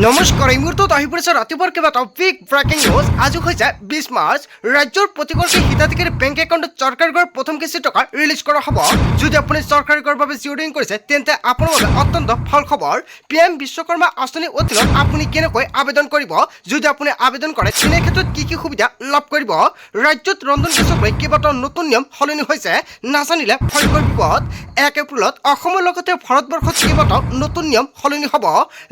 নমস্কাৰ এই মুহূৰ্তত আহি পৰিছে ৰাতিপুৱাৰ কেইবাটাও বিগ ব্ৰেকিং নিউজ। আজি হৈছে 20 মাৰ্চ। ৰাজ্যৰ প্ৰতিগৰাকী হিতাধিকাৰী বেংক একাউণ্টত চৰকাৰী কৰ প্ৰথম কিস্তি টকা ৰিলিজ কৰা হ'ব। যদি আপুনি চৰকাৰী কৰ বাবে জিঅ'ৰিং কৰিছে তেন্তে আপোনাৰ বাবে অত্যন্ত ভাল খবৰ। PM বিশ্বকৰ্মা আঁচনিৰ অধীনত আপুনি কেনেকৈ আবেদন কৰিব, যদি আপুনি আবেদন কৰে তেনে ক্ষেত্ৰত কি কি সুবিধা লাভ কৰিব। ৰাজ্যত ৰন্ধন গেছক লৈ কেইবাটাও নতুন নিয়ম সলনি হৈছে, নাজানিলে ভয়ংকৰ বিপদ। 1 এপ্ৰিলত অসমৰ লগতে ভাৰতবৰ্ষত কেইবাটাও নতুন নিয়ম সলনি হ'ব।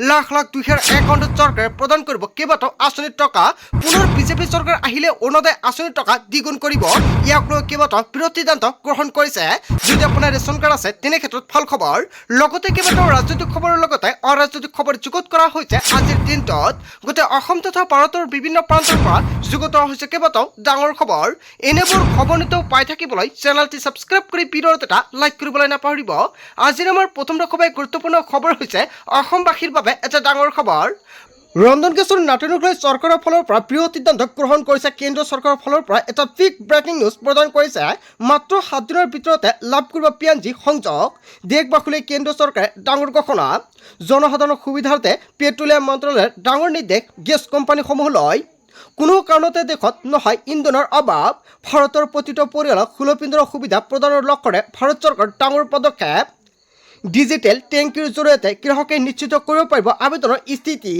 লাখ লাখ দুখীয়াৰ একাউণ্টত চৰকাৰে প্ৰদান কৰিব কেইবাটাও আঁচনিৰ টকা। পুনৰ বিজেপি চৰকাৰ আহিলে অৰুণোদয় আঁচনিৰ টকা দ্বিগুণ কৰিব। ইয়াক লৈ কেইবাটাও বিৰোধীদান্ত গ্ৰহণ কৰিছে। যদি আপোনাৰ ৰেচন কাৰ্ড আছে তেনে ক্ষেত্ৰত ভাল খবৰ। লগতে কেইবাটাও ৰাজনৈতিক খবৰৰ লগতে অৰাজনৈতিক খবৰ যুগুত কৰা হৈছে আজিৰ দিনটোত। গোটেই অসম তথা ভাৰতৰ বিভিন্ন প্ৰান্তৰ পৰা যুগুত হৈছে কেইবাটাও ডাঙৰ খবৰ। এনেবোৰ খবৰ নিতৌ পাই থাকিবলৈ চেনেলটি ছাবস্ক্ৰাইব কৰি ভিডিঅ'ত এটা লাইক কৰিবলৈ নাপাহৰিব। আজিৰ আমাৰ প্ৰথম খুবেই গুৰুত্বপূৰ্ণ খবৰ হৈছে অসমবাসীৰ বাবে এটা ডাঙৰ খবৰ। ৰন্ধন গেছৰ নাটনিক লৈ চৰকাৰৰ ফালৰ পৰা বৃহৎ সিদ্ধান্ত গ্ৰহণ কৰিছে কেন্দ্ৰীয় চৰকাৰৰ ফালৰ পৰা এটা বিগ ব্ৰেকিং নিউজ প্ৰদান কৰিছে। মাত্ৰ 7 দিনৰ ভিতৰতে লাভ কৰিব PNG সংযোগ। দেশবাসীলৈ কেন্দ্ৰীয় চৰকাৰে ডাঙৰ ঘোষণা। জনসাধাৰণৰ সুবিধাৰ্থে পেট্ৰলিয়াম মন্ত্ৰালয়ৰ ডাঙৰ নিৰ্দেশ গেছ কোম্পানীসমূহলৈ। কোনো কাৰণতে দেশত নহয় ইন্ধনৰ অভাৱ। ভাৰতৰ প্ৰতিটো পৰিয়ালক সুলভ সুবিধা প্ৰদানৰ লক্ষ্যৰে ভাৰত চৰকাৰৰ ডাঙৰ পদক্ষেপ। ডিজিটেল টেংকিৰ জৰিয়তে গ্ৰাহকে নিশ্চিত কৰিব পাৰিব আবেদনৰ স্থিতি।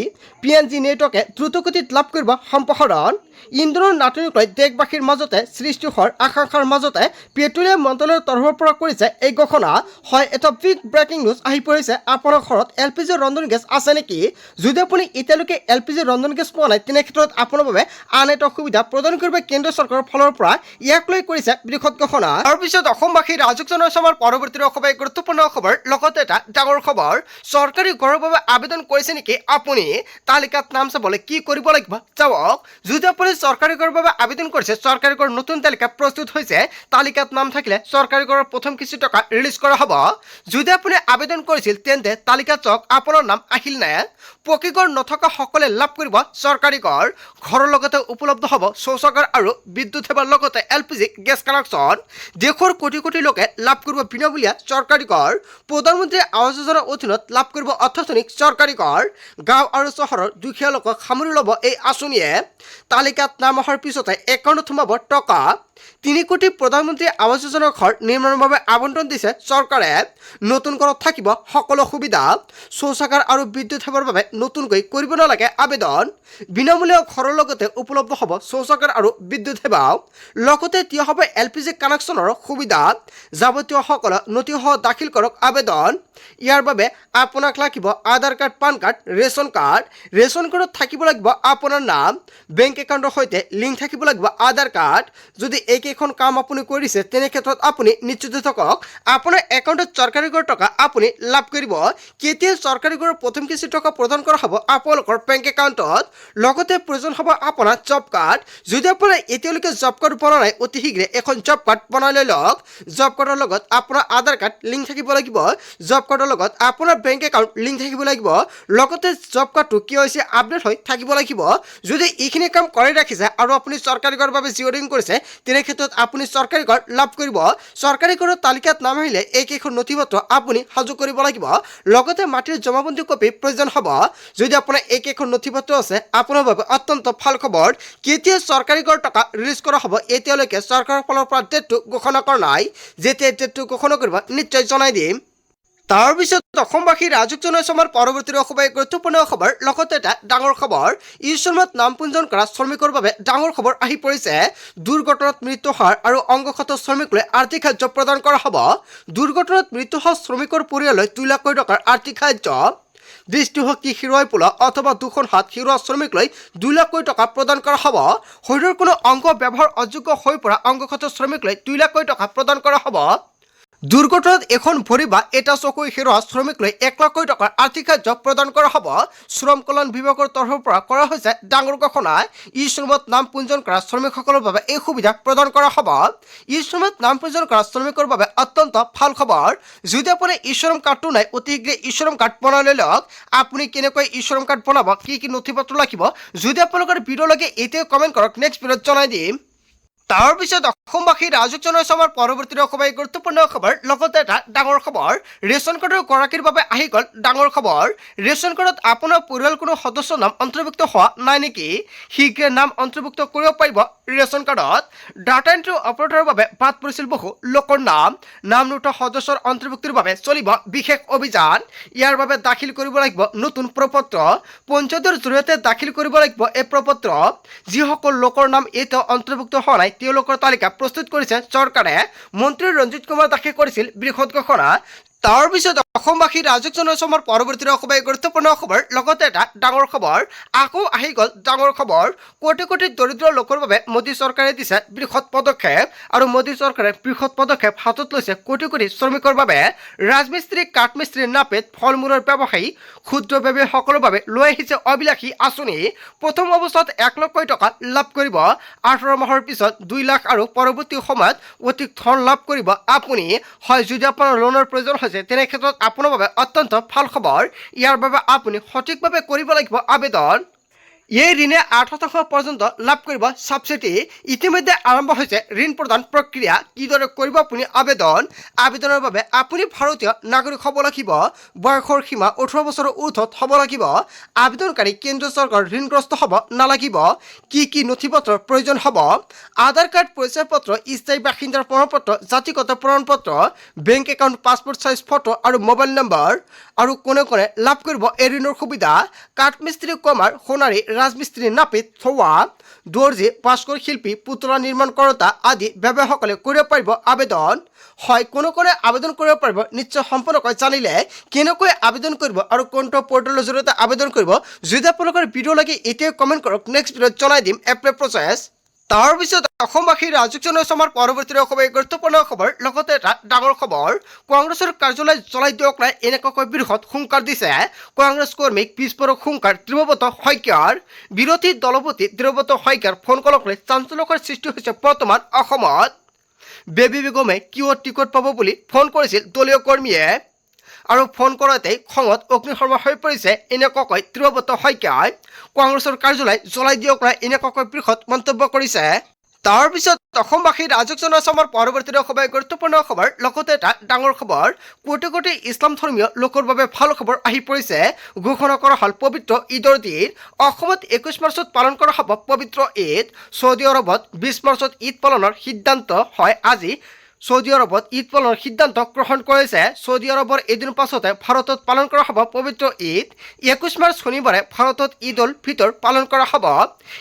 PNG নেটৱৰ্কে দ্ৰুতগতিত লাভ কৰিব সম্প্ৰসাৰণ। ইন্ধনৰ নাটনিক লৈ দেশবাসীৰ মাজতে সৃষ্টি হোৱাৰ আকাংক্ষাৰ মাজতে পেট্ৰলিয়াম মন্ত্ৰালয়ৰ তৰফৰ পৰা কৰিছে এই ঘোষণা। হয়, এটা বিগ ব্ৰেকিং নিউজ আহি পৰিছে। আপোনাৰ ঘৰত LPG ৰন্ধন গেছ আছে নেকি? যদি আপুনি এতিয়ালৈকে LPG ৰন্ধন গেছ পোৱা নাই তেনে ক্ষেত্ৰত আপোনাৰ বাবে আন এটা সুবিধা প্ৰদান কৰিব কেন্দ্ৰীয় চৰকাৰৰ ফালৰ পৰা। ইয়াক লৈ কৰিছে বৃহৎ ঘোষণা। তাৰপিছত অসমবাসীৰ ৰাজক জনসমাৰ পৰৱৰ্তী খুবেই গুৰুত্বপূৰ্ণ খবৰ, লগতে এটা ডাঙৰ খবৰ। চৰকাৰী ঘৰৰ বাবে আবেদন কৰিছে নেকি আপুনি? তালিকাত নাম চাবলৈ কি কৰিব লাগিব চাওক। যদি আপুনি চৰকাৰী ঘৰৰ বাবে আবেদন কৰিছে, চৰকাৰী ঘৰৰ নতুন তালিকা প্ৰস্তুত হৈছে। তালিকাত নাম থাকিলে চৰকাৰী ঘৰৰ প্ৰথম কিস্তি টকা ৰিলিজ কৰা হ'ব। যদি আপুনি আবেদন কৰিছিল তেন্তে তালিকাত চাওক আপোনাৰ নাম আহিল নে। পকী ঘৰ নথকা সকলে লাভ কৰিব চৰকাৰী ঘৰ। ঘৰৰ লগতে উপলব্ধ হ'ব শৌচাগাৰ আৰু বিদ্যুৎ সেৱাৰ লগতে LPG গেছ কানেকশ্যন। দেশৰ কোটি কোটি লোকে লাভ কৰিব বিনামূলীয়া চৰকাৰী ঘৰ। প্ৰধানমন্ত্ৰী আৱাস যোজনাৰ অধীনত লাভ কৰিব অত্যাধুনিক চৰকাৰী ঘৰ। গাঁও আৰু চহৰৰ দুখীয়া লোকক সামৰি ল'ব এই আঁচনিয়ে। তালিকাত নাম অহাৰ পিছতে একাউণ্টত সোমাব টকা। 3 কোটি প্ৰধানমন্ত্ৰী আৱাস যোজনাৰ ঘৰ নিৰ্মাণৰ বাবে আবণ্টন দিছে চৰকাৰে। নতুন ঘৰত থাকিব সকলো সুবিধা। শৌচাগাৰ আৰু বিদ্যুৎ সেৱাৰ বাবে নতুনকৈ কৰিব নালাগে আবেদন। বিনামূলীয়া ঘৰৰ লগতে উপলব্ধ হ'ব শৌচাগাৰ আৰু বিদ্যুৎ সেৱাও। লগতে দিয়া হ'ব LPG কানেকশ্যনৰ সুবিধা। যাৱতীয় সকলো নথিসহ দাখিল কৰক আবেদন। ইয়াৰ বাবে আপোনাক লাগিব Aadhaar card, PAN card, ration card. Ration কাৰ্ডত থাকিব লাগিব আপোনাৰ নাম। বেংক একাউণ্টৰ সৈতে লিংক থাকিব লাগিব আধাৰ কাৰ্ড। যদি এইকেইখন কাম আপুনি কৰিছে তেনে ক্ষেত্ৰত আপুনি নিশ্চিত থাকক আপোনাৰ একাউণ্টত চৰকাৰী ঘৰৰ টকা আপুনি লাভ কৰিব। কেতিয়া চৰকাৰী ঘৰৰ প্ৰথম কিস্তি টকা প্ৰদান কৰা হ'ব আপোনালোকৰ বেংক একাউণ্টত। লগতে প্ৰয়োজন হ'ব আপোনাৰ জব কাৰ্ড। যদি আপোনাৰ এতিয়ালৈকে জব কাৰ্ড বনোৱা নাই অতি শীঘ্ৰে এখন জব কাৰ্ড বনাই লৈ লওক। জব কাৰ্ডৰ লগত আপোনাৰ আধাৰ কাৰ্ড লিংক থাকিব লাগিব। জব কাৰ্ডৰ লগত আপোনাৰ বেংক একাউণ্ট লিংক থাকিব লাগিব। লগতে জব কাৰ্ডটো কি হৈছে আপডেট হৈ থাকিব লাগিব। যদি এইখিনি কাম কৰি ৰাখিছে আৰু আপুনি চৰকাৰী ঘৰৰ বাবে জিঅ'ৰিং কৰিছে তেনে ক্ষেত্ৰত আপুনি চৰকাৰী ঘৰ লাভ কৰিব। চৰকাৰী ঘৰৰ তালিকাত নাম আহিলে এইকেইখন নথিপত্ৰ আপুনি সাজু কৰিব লাগিব। লগতে মাটিৰ জমাবন্দী কপি প্ৰয়োজন হ'ব। যদি আপোনাৰ এইকেইখন নথিপত্ৰ আছে আপোনাৰ বাবে অত্যন্ত ভাল খবৰ। কেতিয়া চৰকাৰী ঘৰ টকা ৰিলিজ কৰা হ'ব এতিয়ালৈকে চৰকাৰৰ ফালৰ পৰা ডেটটো ঘোষণা কৰা নাই। যেতিয়া ডেটটো ঘোষণা কৰিব নিশ্চয় জনাই দিম। তাৰপিছত অসমবাসী ৰাজক জনসমাৰ পৰৱৰ্তী খুবেই গুৰুত্বপূৰ্ণ খবৰ, লগতে এটা ডাঙৰ খবৰ। ই-শ্ৰমত নাম পঞ্জীয়ন কৰা শ্ৰমিকৰ বাবে ডাঙৰ খবৰ আহি পৰিছে। দুৰ্ঘটনাত মৃত্যু হোৱাৰ আৰু অংগক্ষত শ্ৰমিকলৈ আৰ্থিক সাহায্য প্ৰদান কৰা হ'ব। দুৰ্ঘটনাত মৃত্যু হোৱা শ্ৰমিকৰ পৰিয়াললৈ 2 লাখ টকাৰ আৰ্থিক সাহায্য। দৃষ্টিশক্তি হেৰুৱাই পেলোৱা অথবা দুখন হাত হেৰুওৱা শ্ৰমিকলৈ 2 লাখ টকা প্ৰদান কৰা হ'ব। শৰীৰৰ কোনো অংগ ব্যৱহাৰ অযোগ্য হৈ পৰা অংগক্ষত শ্ৰমিকলৈ 2 লাখ টকা প্ৰদান কৰা হ'ব। দুৰ্ঘটনাত এখন ভৰি বা এটা চকু হেৰুওৱা শ্ৰমিকলৈ 1 লাখ টকাৰ আৰ্থিক সাহায্য প্ৰদান কৰা হ'ব। শ্ৰম কল্যাণ বিভাগৰ তৰফৰ পৰা কৰা হৈছে ডাঙৰ ঘোষণা। ই-শ্ৰমত নাম পঞ্জীয়ন কৰা শ্ৰমিকসকলৰ বাবে এই সুবিধা প্ৰদান কৰা হ'ব। ই-শ্ৰমত নাম পঞ্জীয়ন কৰা শ্ৰমিকৰ বাবে অত্যন্ত ভাল খবৰ। যদি আপোনাৰ ই-শ্ৰম কাৰ্ডটো নাই অতি শীঘ্ৰে ই-শ্ৰম কাৰ্ড বনাই লৈ লওক। আপুনি কেনেকৈ ই-শ্ৰম কাৰ্ড বনাব, কি কি নথিপত্ৰ লাগিব, যদি আপোনালোকৰ ভিডিঅ' লাগে এতিয়া কমেণ্ট কৰক, নেক্সট ভিডিঅ'ত জনাই দিম। তাৰপিছত অসমবাসী ৰাজক জনাইছো আমাৰ পৰৱৰ্তী খুবেই গুৰুত্বপূৰ্ণ খবৰ লগতে এটা ডাঙৰ খবৰ ৰেচন কাৰ্ডৰ গৰাকীৰ বাবে আহি গ'ল ডাঙৰ খবৰ ৰেচন কাৰ্ডত আপোনাৰ পৰিয়াল কোনো সদস্যৰ নাম অন্তৰ্ভুক্ত হোৱা নাই নেকি শীঘ্ৰে নাম অন্তৰ্ভুক্ত কৰিব পাৰিব ৰেচন কাৰ্ডত ডাটা এন্ট্ৰি অপাৰেটৰৰ বাবে বাদ পৰিছিল বহু লোকৰ নাম নুঠা সদস্যৰ অন্তৰ্ভুক্তিৰ বাবে চলিব বিশেষ অভিযান ইয়াৰ বাবে দাখিল কৰিব লাগিব নতুন প্ৰপত্ৰ পঞ্চায়তৰ জৰিয়তে দাখিল কৰিব লাগিব এই প্ৰপত্ৰ যিসকল লোকৰ নাম এতিয়াও অন্তৰ্ভুক্ত হোৱা নাই তেওঁলোকৰ তালিকা প্ৰস্তুত কৰিছে চৰকাৰে মন্ত্ৰী ৰঞ্জিত কুমাৰ দাসে কৰিছিল বৃহৎ ঘোষণা তাৰ পিছত অসমবাসী ৰাজক জনাইছো আমাৰ পৰৱৰ্তী খুবেই গুৰুত্বপূৰ্ণ খবৰ লগতে এটা ডাঙৰ খবৰ আকৌ আহি গ'ল ডাঙৰ খবৰ কোটি কোটি দৰিদ্ৰ লোকৰ বাবে মোদী চৰকাৰে দিছে বৃহৎ পদক্ষেপ আৰু মোদী চৰকাৰে বৃহৎ পদক্ষেপ হাতত লৈছে কোটি কোটি শ্ৰমিকৰ বাবে ৰাজমিস্ত্ৰী কাঠমিস্ত্ৰী নাপিত ফল মূলৰ ব্যৱসায়ী ক্ষুদ্ৰ ব্যৱসায়ীসকলৰ বাবে লৈ আহিছে অবিলাসী আঁচনি প্ৰথম অৱস্থাত 1 লাখ টকা লাভ কৰিব 18 মাহৰ পিছত 2 লাখ আৰু পৰৱৰ্তী সময়ত অধিক ধন লাভ কৰিব আপুনি হয় যদি আপোনাৰ লোনৰ প্ৰয়োজন হৈছে তেনে ক্ষেত্ৰত আপোনাৰ বাবে অত্যন্ত ভাল খবৰ ইয়াৰ বাবে আপুনি সঠিকভাৱে কৰিব লাগিব আবেদন এই ঋণে 8% পৰ্যন্ত লাভ কৰিব সাবসিডি ইতিমধ্যে আৰম্ভ হৈছে ঋণ প্ৰদান প্ৰক্ৰিয়া কিদৰে কৰিব আপুনি আবেদনৰ বাবে আপুনি ভাৰতীয় নাগৰিক হ'ব লাগিব বয়সৰ সীমা 18 বছৰৰ ঊৰ্ধ্বত হ'ব লাগিব আবেদনকাৰী কেন্দ্ৰীয় চৰকাৰৰ ঋণগ্ৰস্ত হ'ব নালাগিব কি নথিপত্ৰৰ প্ৰয়োজন হ'ব আধাৰ কাৰ্ড পৰিচয় পত্ৰ স্থায়ী বাসিন্দাৰ প্ৰমাণপত্ৰ জাতিগত প্ৰমাণপত্ৰ bank account passport size photo আৰু মোবাইল নম্বৰ আৰু কোনে লাভ কৰিব এই ঋণৰ সুবিধা কাঠমিস্ত্ৰী কমাৰ সোণাৰী ৰাজমিস্ত্ৰী নাপিত থোৱা দৰ্জী ভাস্কৰ শিল্পী পুতলা নিৰ্মাণ কৰোতা আদি ব্যৱসায়ীসকলে কৰিব পাৰিব আবেদন হয় কোনে আবেদন কৰিব পাৰিব নিশ্চয় সম্পূৰ্ণকৈ জানিলে কেনেকৈ আবেদন কৰিব আৰু কোনটো পৰ্টেলৰ জৰিয়তে আবেদন কৰিব যদি আপোনালোকৰ ভিডিঅ' লাগে এতিয়া কমেণ্ট কৰক নেক্সট ভিডিঅ'ত জনাই দিম এপ্লাই প্ৰচেছ তাৰ পিছত অসমবাসী ৰাজক জনাইছো আমাৰ পৰৱৰ্তী খুবেই গুৰুত্বপূৰ্ণ খবৰ লগতে এটা ডাঙৰ খবৰ কংগ্ৰেছৰ কাৰ্যালয় জ্বলাই দিয়ক নাই এনেকুৱাকৈ বৃহৎ হুংকাৰ দিছে কংগ্ৰেছ কৰ্মীক পিছপৰক হুংকাৰ ত্ৰিভৱত শইকীয়াৰ বিৰোধী দলপতি ত্ৰিভৱত শইকীয়াৰ ফোন কলক লৈ চাঞ্চল্যকৰ সৃষ্টি হৈছে বৰ্তমান অসমত বেবী বেগমে কিয় টিকট পাব বুলি ফোন কৰিছিল দলীয় কৰ্মীয়ে আৰু ফোন কৰাতেই খঙত অগ্নিশৰ্মা হৈ পৰিছে এনেকুৱাকৈ ত্ৰিভৱত শইকীয়াই কংগ্ৰেছৰ কাৰ্যালয় জ্বলাই দিয়ক নাই এনেকুৱাকৈ বৃহৎ মন্তব্য কৰিছে তাৰ পিছত অসমবাসী ৰাজক জনাইছো আমাৰ পৰৱৰ্তী খুবেই গুৰুত্বপূৰ্ণ খবৰ লগতে এটা ডাঙৰ খবৰ কোটি কোটি ইছলাম ধৰ্মীয় লোকৰ বাবে ভাল খবৰ আহি পৰিছে ঘোষণা কৰা হ'ল পবিত্ৰ ঈদৰ দিন অসমত 21 মাৰ্চত পালন কৰা হ'ব পবিত্ৰ ঈদ সৌদি আৰবত 20 মাৰ্চত ঈদ পালনৰ সিদ্ধান্ত হয় আজি সৌদি আৰবত ঈদ পালনৰ সিদ্ধান্ত গ্ৰহণ কৰিছে সৌদি আৰবৰ এদিন পাছতে ভাৰতত পালন কৰা হ'ব পবিত্ৰ ঈদ 21 মাৰ্চ শনিবাৰে ভাৰতত ঈদ উল ফিতৰ পালন কৰা হ'ব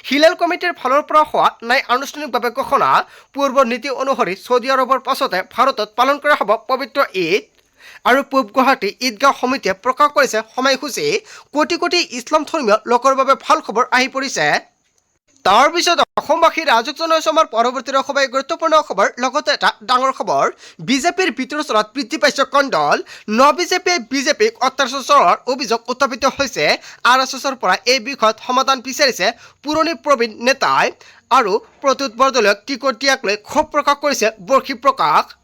হিলাল কমিটিৰ ফালৰ পৰা হোৱা নাই আনুষ্ঠানিকভাৱে ঘোষণা পূৰ্ব নীতি অনুসৰি সৌদি আৰবৰ পাছতে ভাৰতত পালন কৰা হ'ব পবিত্ৰ ঈদ আৰু পূব গুৱাহাটী ঈদগাহ সমিতিয়ে প্ৰকাশ কৰিছে সময়সূচী কোটি কোটি ইছলাম ধৰ্মীয় লোকৰ বাবে ভাল খবৰ আহি পৰিছে তাৰ পিছত অসমবাসী ৰাজক জনাইছো আমাৰ পৰৱৰ্তী খুবেই গুৰুত্বপূৰ্ণ খবৰ লগতে এটা ডাঙৰ খবৰ বিজেপিৰ ভিতৰৰ চলত বৃদ্ধি পাইছে কণ্ডল বিজেপিক অত্যাচাৰ চলোৱাৰ অভিযোগ উত্থাপিত হৈছে RSSৰ পৰা এই বিষয়ত সমাধান বিচাৰিছে পুৰণি প্ৰবীণ নেতাই আৰু প্ৰত্যুত্তৰ দলক টিকট দিয়াক লৈ ক্ষোভ প্ৰকাশ কৰিছে বৰ্ষী প্ৰকাশ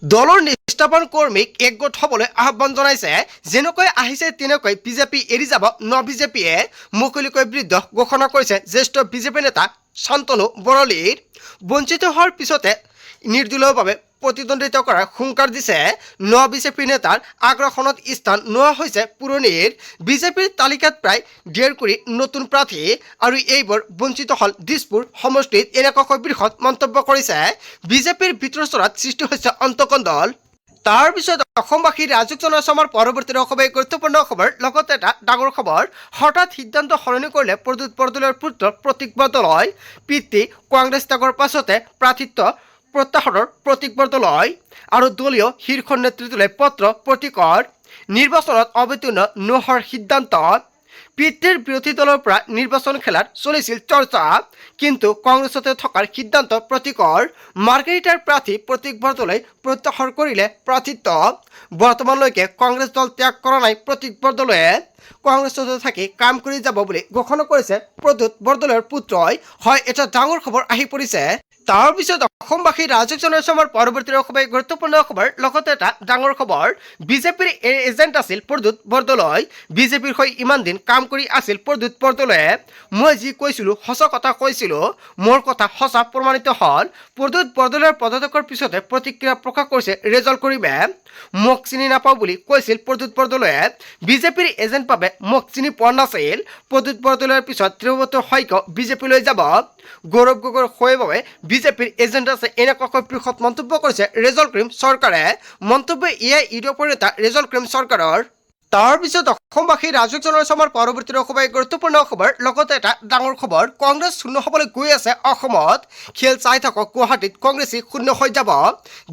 দলৰ নিষ্ঠাবান কৰ্মীক একগোট হ'বলৈ আহ্বান জনাইছে যেনেকৈ আহিছে তেনেকৈ বিজেপি এৰি যাব বিজেপিয়ে মুকলিকৈ বিৰুদ্ধ ঘোষণা কৰিছে জ্যেষ্ঠ বিজেপি নেতা শান্তনু বৰলীৰ বঞ্চিত হোৱাৰ পিছতে নিৰ্দলীয়ভাৱে প্ৰতিদ্বন্দ্বিতা কৰাৰ হুংকাৰ দিছে বিজেপি নেতাৰ আগ্ৰাসনত স্থান নোহোৱা হৈছে পুৰণিৰ বিজেপিৰ তালিকাত প্ৰায় 1.5 কোটি নতুন প্ৰাৰ্থী আৰু এইবোৰ বঞ্চিত হ'ল দিছপুৰ সমষ্টিত এনেকুৱাকৈ বৃহৎ মন্তব্য কৰিছে বিজেপিৰ ভিতৰৰ চলত সৃষ্টি হৈছে অন্তকণ্ডল তাৰ পিছত অসমবাসী ৰাজক জনাইছো আমাৰ পৰৱৰ্তী খুবেই গুৰুত্বপূৰ্ণ খবৰ লগতে এটা ডাঙৰ খবৰ হঠাৎ সিদ্ধান্ত সলনি কৰিলে প্ৰদ্যুৎ বৰদলৈৰ পুত্ৰ প্ৰতীক বৰদলৈ পিতৃ কংগ্ৰেছ ত্যাগৰ পাছতে প্ৰাৰ্থিত্ব প্ৰত্যাহাৰৰ প্ৰতীক বৰদলৈ আৰু দলীয় শীৰ্ষ নেতৃত্বলৈ পত্ৰ প্ৰতীকৰ নিৰ্বাচনত অৱতীৰ্ণ নোহোৱাৰ সিদ্ধান্ত পিতৃৰ বিৰোধী দলৰ পৰা নিৰ্বাচন খেলাৰ চলিছিল চৰ্চা কিন্তু কংগ্ৰেছতে থকাৰ সিদ্ধান্ত প্ৰতীকৰ মাৰ্গাৰিটাৰ প্ৰাৰ্থী প্ৰতীক বৰদলৈ প্ৰত্যাহাৰ কৰিলে প্ৰাৰ্থিত্ব বৰ্তমানলৈকে কংগ্ৰেছ দল ত্যাগ কৰা নাই প্ৰতীক বৰদলৈয়ে কংগ্ৰেছতে থাকি কাম কৰি যাব বুলি ঘোষণা কৰিছে প্ৰদ্যুৎ বৰদলৈৰ পুত্ৰই হয় এটা ডাঙৰ খবৰ আহি পৰিছে তাৰ পিছত অসমবাসী ৰাজক জনাইছো আমাৰ পৰৱৰ্তী খুবেই গুৰুত্বপূৰ্ণ খবৰ লগতে এটা ডাঙৰ খবৰ বিজেপিৰ এজেণ্ট আছিল প্ৰদ্যুৎ বৰদলৈ বিজেপিৰ হৈ ইমান দিন কাম কাম কৰি আছিল প্ৰদ্যুৎ বৰদলৈয়ে। মই যি কৈছিলোঁ সঁচা কথা কৈছিলোঁ, মোৰ কথা সঁচা প্ৰমাণিত হ'ল। প্ৰদ্যুৎ বৰদলৈৰ পদত্যাগৰ পিছতে প্ৰতিক্ৰিয়া প্ৰকাশ কৰিছে ৰেজাউল কৰিমে। মোক চিনি নাপাওঁ বুলি কৈছিল প্ৰদ্যুৎ বৰদলৈয়ে। বিজেপিৰ এজেণ্ট বাবে মোক চিনি পোৱা নাছিল। প্ৰদ্যুৎ বৰদলৈৰ পিছত ত্ৰিভুৱত শইকীয়াও বিজেপিলৈ যাব। গৌৰৱ গগৈৰ হৈ বাবে বিজেপিৰ এজেণ্ট আছে, এনেকুৱাকৈ বৃহৎ মন্তব্য কৰিছে ৰেজাউল কৰিম চৰকাৰে। মন্তব্য এয়াই ইউটিউবৰ নেতা ৰেজাউল কৰিম চৰকাৰৰ। তাৰ পিছত অসমবাসীৰ ৰাজহুৱা জনসমাৰ পৰৱৰ্তী খুবেই গুৰুত্বপূৰ্ণ খবৰ, লগতে এটা ডাঙৰ খবৰ, কংগ্ৰেছ শূন্য হ'বলৈ গৈ আছে অসমত। খেল চাই থাকক, গুৱাহাটীত কংগ্ৰেছী শূন্য হৈ যাব।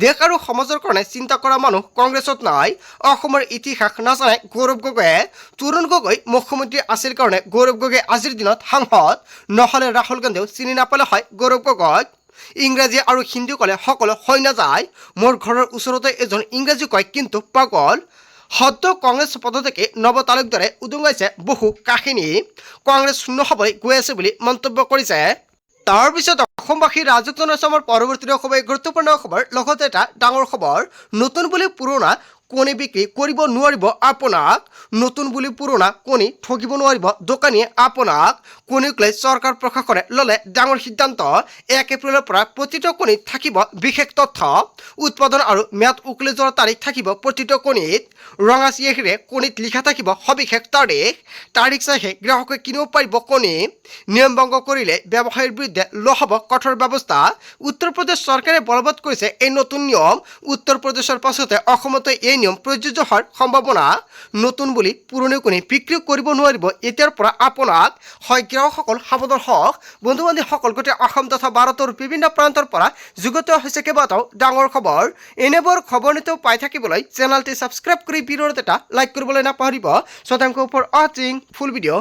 দেশ আৰু সমাজৰ কাৰণে চিন্তা কৰা মানুহ কংগ্ৰেছত নাই। অসমৰ ইতিহাস নাজানে গৌৰৱ গগৈয়ে। তৰুণ গগৈ মুখ্যমন্ত্ৰী আছিল কাৰণে গৌৰৱ গগৈ আজিৰ দিনত সাংসদ, নহ'লে ৰাহুল গান্ধীও চিনি নাপালে হয় গৌৰৱ গগৈক। ইংৰাজী আৰু হিন্দী ক'লে সকলো হৈ নাযায়। মোৰ ঘৰৰ ওচৰতে এজন ইংৰাজী কয় কিন্তু পাগল। সদ্য কংগ্ৰেছ পদত্যাগে নৱ তালুকদাৰে উদঙাইছে বহু কাহিনী। কংগ্ৰেছ শূন্য হ'বলৈ গৈ আছে বুলি মন্তব্য কৰিছে। তাৰ পিছত অসমবাসীৰ ৰাজহুৱা জনসমাৰ পৰৱৰ্তী খুবেই গুৰুত্বপূৰ্ণ খবৰ, লগতে এটা ডাঙৰ খবৰ, নতুন বুলি পুৰণা কণী বিক্ৰী কৰিব নোৱাৰিব আপোনাক। নতুন বুলি পুৰণা কণী ঠগিব নোৱাৰিব দোকানীয়ে আপোনাক। কণীক লৈ চৰকাৰ প্ৰশাসনে ল'লে ডাঙৰ সিদ্ধান্ত। 1 এপ্ৰিলৰ পৰা প্ৰতিটো কণীত থাকিব বিশেষ তথ্য। উৎপাদন আৰু ম্যাদ উকলি যোৱাৰ তাৰিখ থাকিব প্ৰতিটো কণীত। ৰঙা চিয়াহীৰে কণীত লিখা থাকিব সবিশেষ তাৰিখ। তাৰিখ চাইহে গ্ৰাহকে কিনিব পাৰিব কণী। নিয়ম ভংগ কৰিলে ব্যৱসায়ীৰ বিৰুদ্ধে লোৱা হ'ব কঠোৰ ব্যৱস্থা। উত্তৰ প্ৰদেশ চৰকাৰে বলবৎ কৰিছে এই নতুন নিয়ম। উত্তৰ প্ৰদেশৰ পাছতে অসমতো এই নিয়ম প্ৰযোজ্য হোৱাৰ সম্ভাৱনা। নতুন বুলি পুৰণি কণী বিক্ৰী কৰিব নোৱাৰিব এতিয়াৰ পৰা আপোনাক। হয় গ্ৰাহকসকল সাৱধান হওক। বন্ধু বান্ধৱীসকল, গোটেই অসম তথা ভাৰতৰ বিভিন্ন প্ৰান্তৰ পৰা যুগুত হৈছে কেইবাটাও ডাঙৰ খবৰ। এনেবোৰ খবৰ নিতৌ পাই থাকিবলৈ চেনেলটি ছাবস্ক্ৰাইব কৰি ভিডিঅ'ত এটা লাইক কৰিবলৈ নাপাহৰিব। So thank you for watching full video.